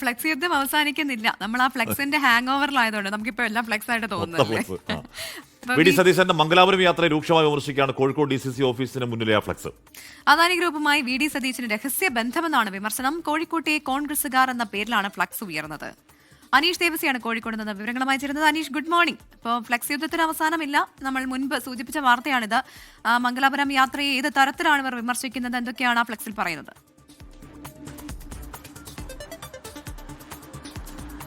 Flex യുദ്ധം അവസാനിക്കുന്നില്ല. നമ്മൾ ആ ഫ്ലെക്സിന്റെ ഹാങ് ഓവറിലായതുകൊണ്ട് നമുക്കിപ്പോ എല്ലാം ഫ്ലെക്സ് ആയിട്ട് തോന്നുന്നല്ലേ. വി ഡി സതീശന്റെ മംഗലാപുരം യാത്ര രൂക്ഷമായി വിമർശിക്കുകയാണ് കോഴിക്കോട് DCC ഓഫീസിന് മുന്നിലെ ആ ഫ്ലെക്സ്. അദാനി ഗ്രൂപ്പുമായി വി ഡി സതീശന് രഹസ്യ ബന്ധമെന്നാണ് വിമർശനം. കോഴിക്കോട്ടെ കോൺഗ്രസുകാർ എന്ന പേരിലാണ് ഫ്ലക്സ് ഉയർന്നത്. അനീഷ് ദേവസിയാണ് കോഴിക്കോട് നിന്ന് വിവരങ്ങളുമായി ചേരുന്നത്. Aneesh, good morning. ഇപ്പോൾ ഫ്ലെക്സ് യുദ്ധത്തിന് അവസാനമില്ല. നമ്മൾ മുൻപ് സൂചിപ്പിച്ച വാർത്തയാണിത്. മംഗലാപുരം യാത്രയെ ഏത് തരത്തിലാണ് ഇവർ വിമർശിക്കുന്നത്? എന്തൊക്കെയാണ് ആ ഫ്ലെക്സിൽ പറയുന്നത്?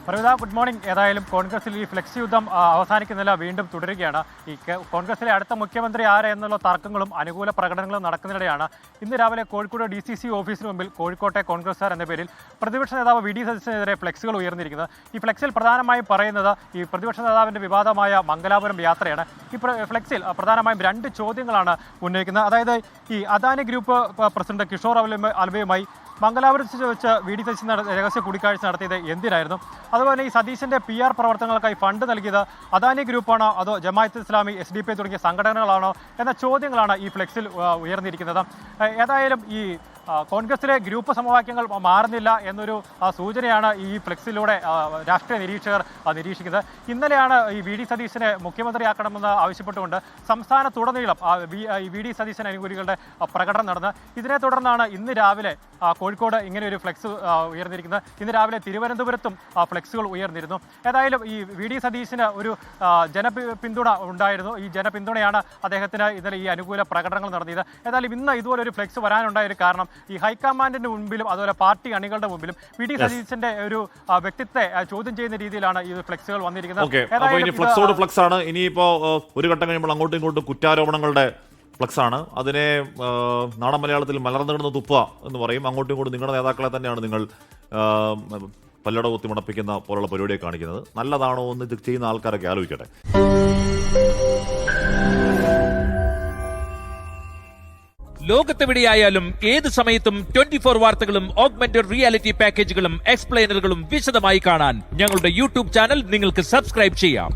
പരിമിത, ഗുഡ് മോർണിംഗ്. ഏതായാലും കോൺഗ്രസിൽ ഈ ഫ്ലെക്സ് യുദ്ധം അവസാനിക്കുന്നില്ല, വീണ്ടും തുടരുകയാണ്. ഈ കോൺഗ്രസിലെ അടുത്ത മുഖ്യമന്ത്രി ആര് എന്നുള്ള തർക്കങ്ങളും അനുകൂല പ്രകടനങ്ങളും നടക്കുന്നതിനിടെയാണ് ഇന്ന് രാവിലെ കോഴിക്കോട് DCC ഓഫീസിന് മുമ്പിൽ കോഴിക്കോട്ടെ കോൺഗ്രസ്സുകാർ എന്ന പേരിൽ പ്രതിപക്ഷ നേതാവ് വി ഡി സതീശനെതിരെ ഫ്ലെക്സുകൾ ഉയർന്നിരിക്കുന്നത്. ഈ ഫ്ലെക്സിൽ പ്രധാനമായും പറയുന്നത് ഈ പ്രതിപക്ഷ നേതാവിൻ്റെ വിവാദമായ മംഗലാപുരം യാത്രയാണ്. ഈ ഫ്ലെക്സിൽ പ്രധാനമായും രണ്ട് ചോദ്യങ്ങളാണ് ഉന്നയിക്കുന്നത്. അതായത് ഈ അദാനി ഗ്രൂപ്പ് പ്രസിഡന്റ് കിഷോർ അൽവയുമായി മംഗലാപുരത്ത് വെച്ച് വി ഡി സതീശൻ രഹസ്യ കൂടിക്കാഴ്ച നടത്തിയത് എന്തിനായിരുന്നു? അതുപോലെ ഈ സതീശന്റെ PR പ്രവർത്തനങ്ങൾക്കായി ഫണ്ട് നൽകിയത് അദാനി ഗ്രൂപ്പാണോ അതോ ജമാഅത്ത് ഇസ്ലാമി, SDP തുടങ്ങിയ സംഘടനകളാണോ എന്ന ചോദ്യങ്ങളാണ് ഈ ഫ്ലെക്സിൽ ഉയർന്നിരിക്കുന്നത്. ഏതായാലും ഈ കോൺഗ്രസിലെ ഗ്രൂപ്പ് സമവാക്യങ്ങൾ മാറുന്നില്ല എന്നൊരു സൂചനയാണ് ഈ ഫ്ലെക്സിലൂടെ രാഷ്ട്രീയ നിരീക്ഷകർ നിരീക്ഷിക്കുന്നത്. ഇന്നലെയാണ് ഈ വി ഡി സതീശനെ മുഖ്യമന്ത്രിയാക്കണമെന്ന് ആവശ്യപ്പെട്ടുകൊണ്ട് സംസ്ഥാനത്തുടനീളം വി ഡി സതീശൻ അനുകൂലികളുടെ പ്രകടനം നടന്നത്. ഇതിനെ തുടർന്നാണ് ഇന്ന് രാവിലെ കോഴിക്കോട് ഇങ്ങനെ ഒരു ഫ്ലെക്സ് ഉയർന്നിരിക്കുന്നത്. ഇന്ന് രാവിലെ തിരുവനന്തപുരത്തും ഫ്ലെക്സുകൾ ഉയർന്നിരുന്നു. ഏതായാലും ഈ വി ഡി സതീശന് ഒരു ജനപിന്തുണ ഉണ്ടായിരുന്നു. ഈ ജനപിന്തുണയാണ് അദ്ദേഹത്തിന് ഇന്നലെ ഈ അനുകൂല പ്രകടനങ്ങൾ നടത്തിയത്. ഏതായാലും ഇന്ന് ഇതുപോലെ ഒരു ഫ്ലെക്സ് വരാനുണ്ടായ ഒരു കാരണം ഈ ഹൈക്കമാൻഡിന്റെ മുൻപിലും അതുപോലെ പാർട്ടി അണികളുടെ മുൻപിലും വി ഡി സതീശന്റെ ഒരു വ്യക്തിത്വത്തെ ചോദ്യം ചെയ്യുന്ന രീതിയിലാണ് ഈ ഫ്ലെക്സുകൾ വന്നിരിക്കുന്നത്. ഫ്ലെക്സ് ആണ്. ഇനിയിപ്പോ ഒരു ഘട്ടം കഴിയുമ്പോൾ അങ്ങോട്ടും ഇങ്ങോട്ടും കുറ്റാരോപണങ്ങളുടെ ഫ്ലെക്സ് ആണ്. അതിനെ നാടൻ മലയാളത്തിൽ മലർന്നു കിടന്ന് തുപ്പ എന്ന് പറയും. അങ്ങോട്ടും ഇങ്ങോട്ടും നിങ്ങളുടെ നേതാക്കളെ തന്നെയാണ് നിങ്ങൾ പല്ലട കുത്തി മുടപ്പിക്കുന്ന പോലുള്ള പരിപാടിയെ കാണിക്കുന്നത്. നല്ലതാണോ എന്ന് ഇത് ചെയ്യുന്ന ആൾക്കാരൊക്കെ ആലോചിക്കട്ടെ. ലോകത്തെവിടെയായാലും ഏത് സമയത്തും 24 വാർത്തകളും ഓഗ്മെന്റഡ് റിയാലിറ്റി പാക്കേജുകളും എക്സ്പ്ലെയിനറുകളും വിശദമായി കാണാൻ ഞങ്ങളുടെ YouTube ചാനൽ നിങ്ങൾക്ക് സബ്സ്ക്രൈബ് ചെയ്യാം.